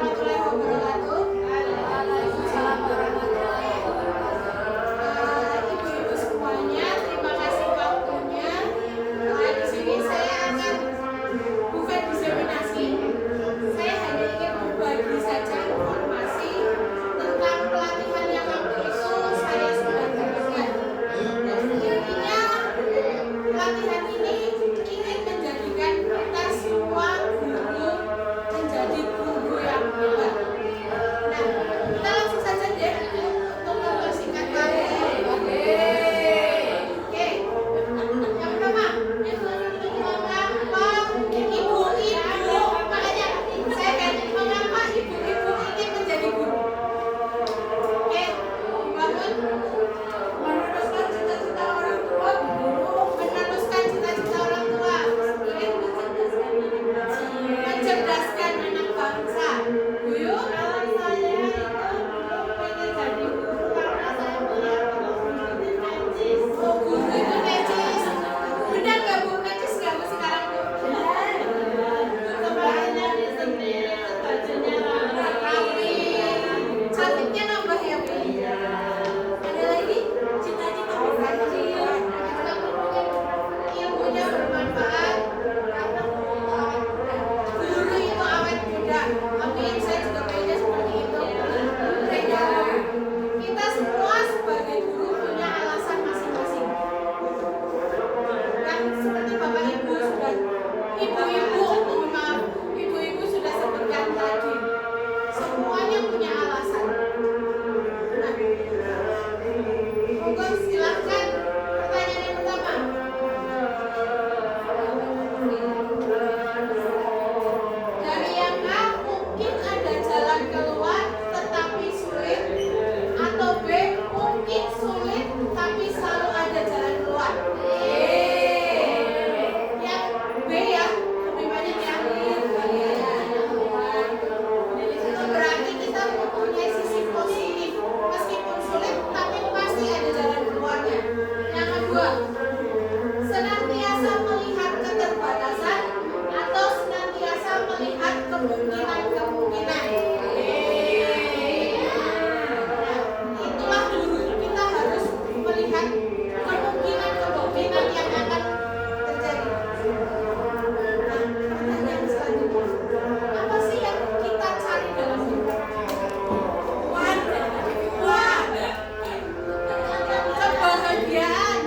warahmatullahi wabarakatuh. Waalaikumsalam warahmatullahi wabarakatuh. Ibu-ibu semuanya, terima kasih waktunya. Di sini saya akan bukan diseminasi. Saya hanya ingin berbagi saja informasi tentang pelatihan yang waktu itu saya sudah dapatkan. Dan intinya pelatihan ini ingin menjadikan kita semua guru menjadi guru yang hebat. Nah, kita langsung saja deh untuk mempersingkat waktu. Oke. Yang pertama, ibu-ibu, makanya saya ganti mengapa ibu-ibu ingin menjadi guru. Oke, bangun. Meneruskan cita-cita orang tua, guru. Meneruskan cita-cita orang tua, ingin mencerdaskan anak bangsa. Guyu, kalau saya itu pengen jadi guru karena saya melihat guru itu necis. Oh, guru itu necis. Benar nggak Bu? Necis nggak Bu sekarang Bu? Kemarinnya di sini bajunya rapi, cantiknya nambah ya Bu. Ada lagi cita-cita berhasil, ilmunya bermanfaat. Guru itu awet muda. Amin. Saya juga pengennya seperti itu. Mereka, kita semua sebagai guru punya alasan masing-masing. Kan seperti Bapak Ibu sudah, ibu-ibu sudah sebutkan tadi. Semuanya punya alasan. Nah, monggo silahkan pertanyaan yang pertama. Dari yang A, mungkin ada jalan keluar tetapi sulit, atau B, mungkin sulit tapi selalu ada jalan keluar. Yang B ya, lebih banyak yang itu berarti kita mempunyai sisi positif. Meskipun sulit tapi pasti ada jalan keluarnya. Yang kedua, senantiasa melihat keterbatasan atau senantiasa melihat kemungkinan-kemungkinan. Nah, itulah guru. Kita harus melihat kemungkinan-kemungkinan yang akan terjadi. Nah, pertanyaan selanjutnya, apa sih yang kita cari dalam hidup? Kebahagiaan,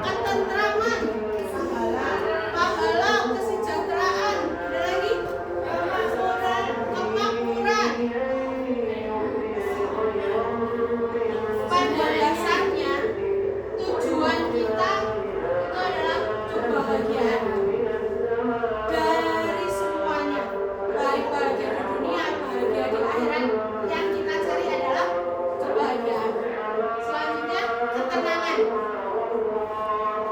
ketentraman, pahala, kesejahteraan, ada lagi kemakmuran. Pada dasarnya tujuan kita itu adalah kebahagiaan dari semuanya, baik bahagia di dunia, bahagia di akhirat. Yang kita cari adalah kebahagiaan. Selanjutnya ketenangan,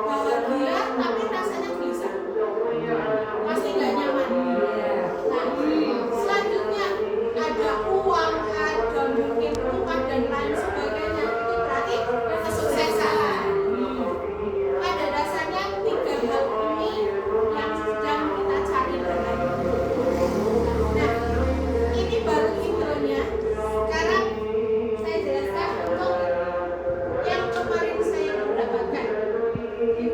bahagia tapi rasanya gelisah, pasti nggak nyaman. Nah, selanjutnya ada uang, ada mungkin rumah dan lain sebagainya. Itu berarti kesuksesan. Pada dasarnya tiga hal ini yang sedang kita cari dalam hidup. Nah, ini baru intronya. Sekarang saya jelaskan untuk yang kemarin saya mendapatkan.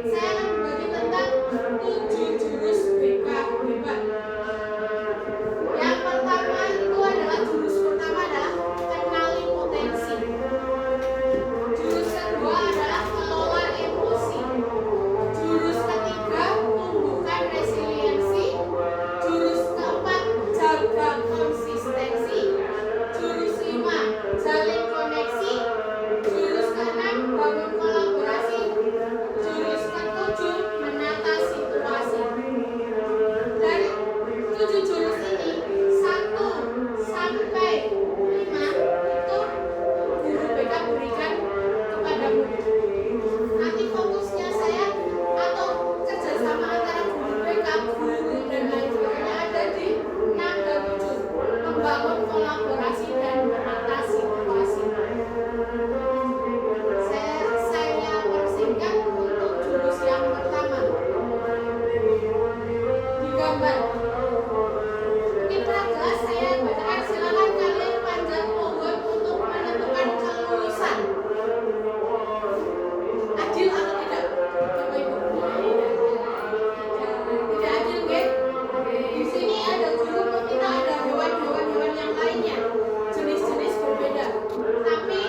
Saya akan berbagi tentang 7 jurus BK hebat. Yang pertama itu adalah jurus pertama adalah kenali potensi. Jurus kedua adalah kelola emosi. Jurus ketiga tumbuhkan resiliensi. Jurus keempat jaga konsistensi. Jurus 5 jalin koneksi. Jurus keenam bangun kolaborasi. Jurus ketujuh menata situasi. Dari 7 jurus ini 1 sampai 5 itu guru BK berikan kepadamu. Nanti fokusnya saya atau kerjasama antara guru BK, guru dan lain sebagainya ada di 6 dan 7, membangun kolaborasi dan menata situasi. Saya persingkat untuk jurus yang pertama. Digambar. Kita 13 saya bacakan, silakan kalian panjat pohon untuk menentukan kelulusan. Adil atau tidak? Bapak Ibu. Tidak adil, nggih? Di sini ada guru, kita ada hewan-hewan yang lainnya, jenis-jenis berbeda. Tapi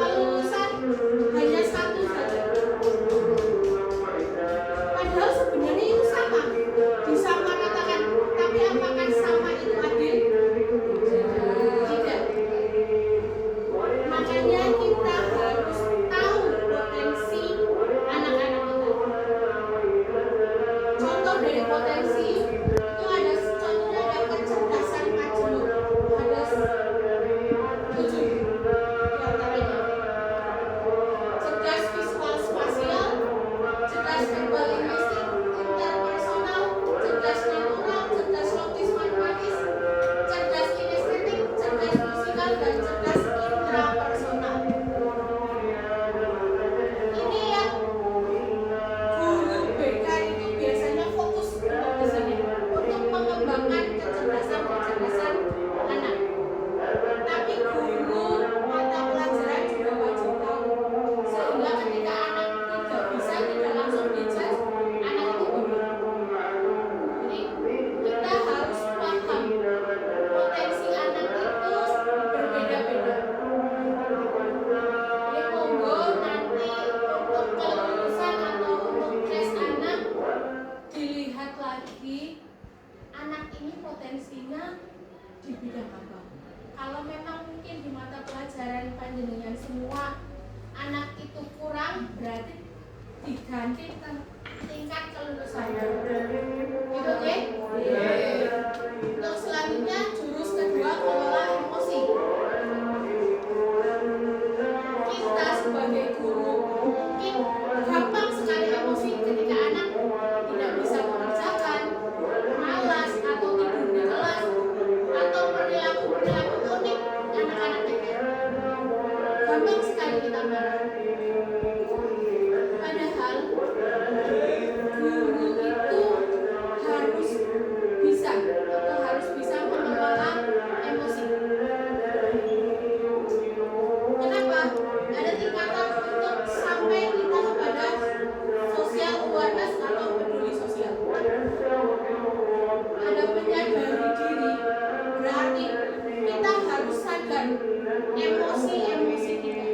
kelulusan hanya satu saja. Padahal sebenarnya itu sama, disamaratakan. Tapi apakah sama itu adil? Tidak. Makanya kita harus tahu potensi anak-anak kita. Contoh dari potensi itu ada, contohnya ada kecerdasan majemuk. Ada 7 diantaranya. Cerdas visual spasial, cerdas verbal linguistik, interpersonal, cerdas natural, cerdas logis matematis, cerdas kinestetik, cerdas musikal, dan cerdas intrapersonal. Ini yang guru BK itu biasanya fokus untuk di sini, untuk mengembangkan kecerdasan anak. Tapi guru mata pelajaran juga wajib tahu, sehingga ketika anak tidak bisa, tidak langsung dijudge anak itu goblok. Jadi kita harus paham potensi anak itu berbeda-beda. Jadi monggo nanti untuk kelulusan atau untuk tes anak dilihat lagi anak ini potensinya di bidang apa. Kalau memang mungkin di mata pelajaran panjenengan semua anak itu kurang, berarti diganti tingkat kelulusannya. Gitu, nggih? Untuk selanjutnya jurus kedua, kelola emosi. Kita sebagai guru mungkin gampang sekali emosi ketika anak tidak bisa mengerjakan, malas atau tidur di kelas, atau perilaku unik anak-anak kita. Gampang sekali kita marah. Padahal guru itu harus bisa mengelola emosi. Kenapa? Ada tingkatan untuk sampai kita kepada social awareness atau peduli sosial. Ada menyadari diri, berarti kita harus sadar emosi-emosi kita.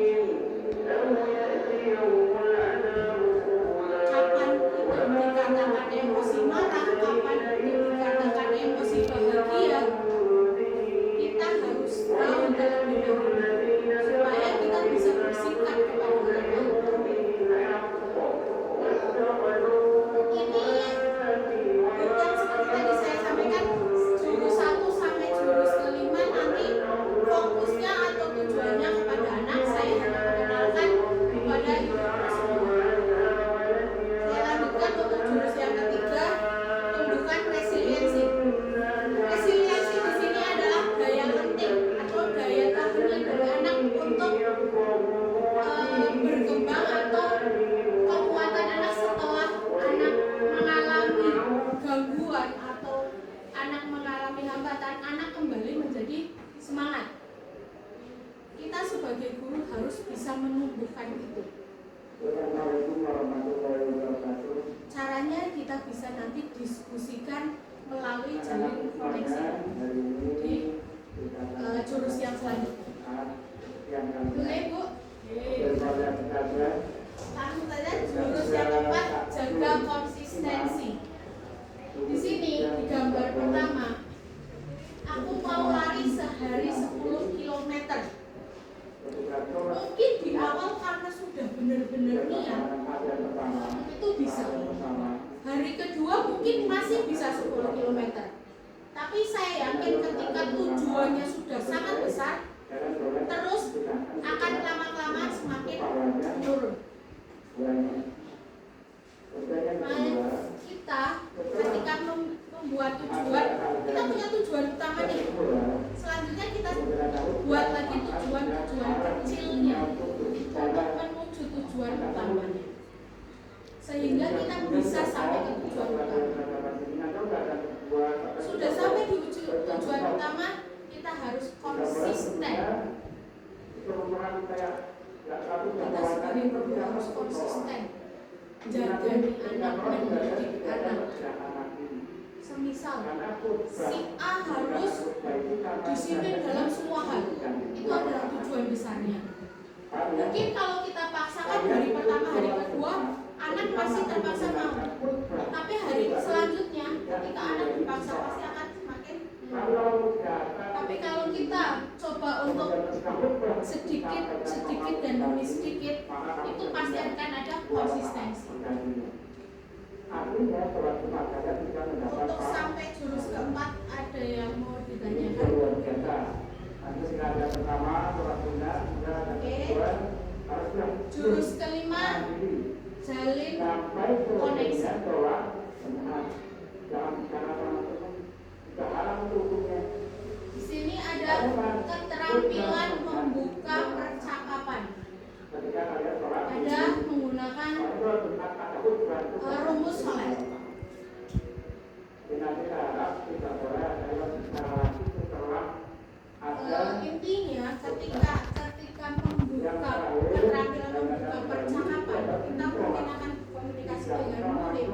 Kapan kita dikatakan emosi marah, kapan kita dikatakan emosi bahagia, kita harus tahu terlebih dahulu supaya kita bisa bersikap kepada orang lain. Ini bukan seperti tadi saya sampaikan, jurus 1 sampai jurus ke-5 nanti fokusnya atau tujuannya kepada anak. Saya hanya mengenalkan kepada ibu semua. Saya lanjutkan untuk jurus yang ketiga, tumbuhkan resiliensi. Resiliensi di sini adalah daya lenting atau daya tahan dari anak untuk berkembang, atau kekuatan anak setelah anak mengalami gangguan atau anak mengalami hambatan, anak kembali menjadi semangat. Kita sebagai guru harus bisa menumbuhkan itu. Caranya kita bisa nanti diskusikan melalui jalur koneksi di jurus yang selanjutnya. Boleh, Bu? Langsung saja jurus yang keempat, jaga konsistensi. Di sini di gambar pertama, aku mau lari sehari 10 km. Mungkin di awal karena sudah benar-benar niat, itu bisa. Hari kedua mungkin masih bisa 10 km. Tapi saya yakin ketika tujuannya sudah sangat besar, terus akan lama-kelamaan semakin menurun. Kita ketika membuat tujuan, kita punya tujuan utama nih. Selanjutnya kita buat lagi tujuan-tujuan kecilnya untuk menuju tujuan utamanya, sehingga kita bisa sampai ke tujuan utama. Sudah sampai di tujuan utama, harus konsisten. Kita sebagai guru harus konsisten jagani anak, mendidik anak. Semisal si A harus disiplin dalam semua hal, itu adalah tujuan besarnya. Mungkin kalau kita paksakan hari pertama, hari kedua, anak masih terpaksa mau. Tapi hari selanjutnya, ketika anak dipaksa pasti akan semakin. Tapi kalau kita coba untuk sedikit dan demi sedikit, itu pasti akan ada konsistensi. Untuk sampai jurus keempat ada yang mau ditanyakan? Oke. Jurus kelima, jalin koneksi. Di sini ada keterampilan membuka percakapan. Ada menggunakan rumus Solet. Intinya ketika membuka keterampilan membuka percakapan, kita mungkin akan komunikasi dengan murid.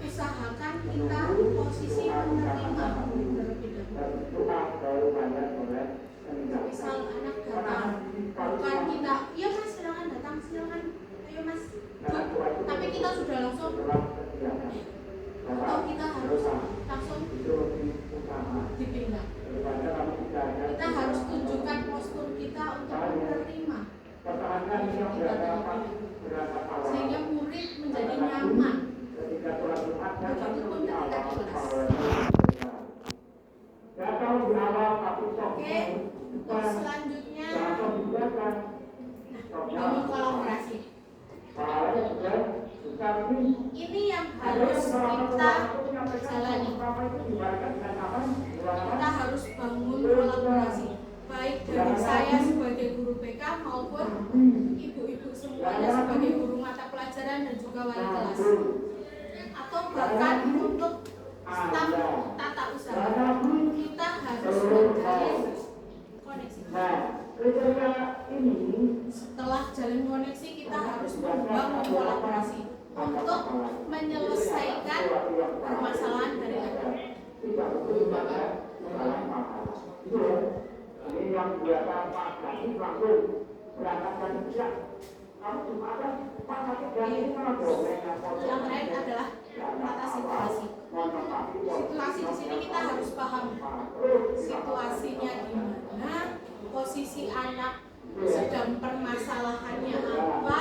Usahakan kita posisi menerima terlebih dahulu. Misal anak datang, bukan kita, iya mas silakan datang, silakan, ayo mas, tapi kita sudah langsung, atau kita harus langsung dipindah. Kita harus tunjukkan postur kita untuk menerima sehingga murid menjadi nyaman. Begitupun ketika di kelas. Oke, untuk selanjutnya bangun kolaborasi. Ini yang harus kita jalani. Kita harus bangun kolaborasi, baik dari saya sebagai guru BK maupun ibu-ibu semuanya sebagai guru mata pelajaran dan juga wali kelas, atau bahkan untuk staf tata usaha. Kita harus menjalin koneksi. Setelah jalin koneksi, kita harus membangun kolaborasi untuk menyelesaikan permasalahan dari anak. Ini yang biasa Pak Gani langsung berangkatkan kerja. Kamu cuma ada Pak Gani Yang lain adalah tata situasi. Situasi di sini kita harus paham situasinya di mana, posisi anak sedang permasalahannya apa,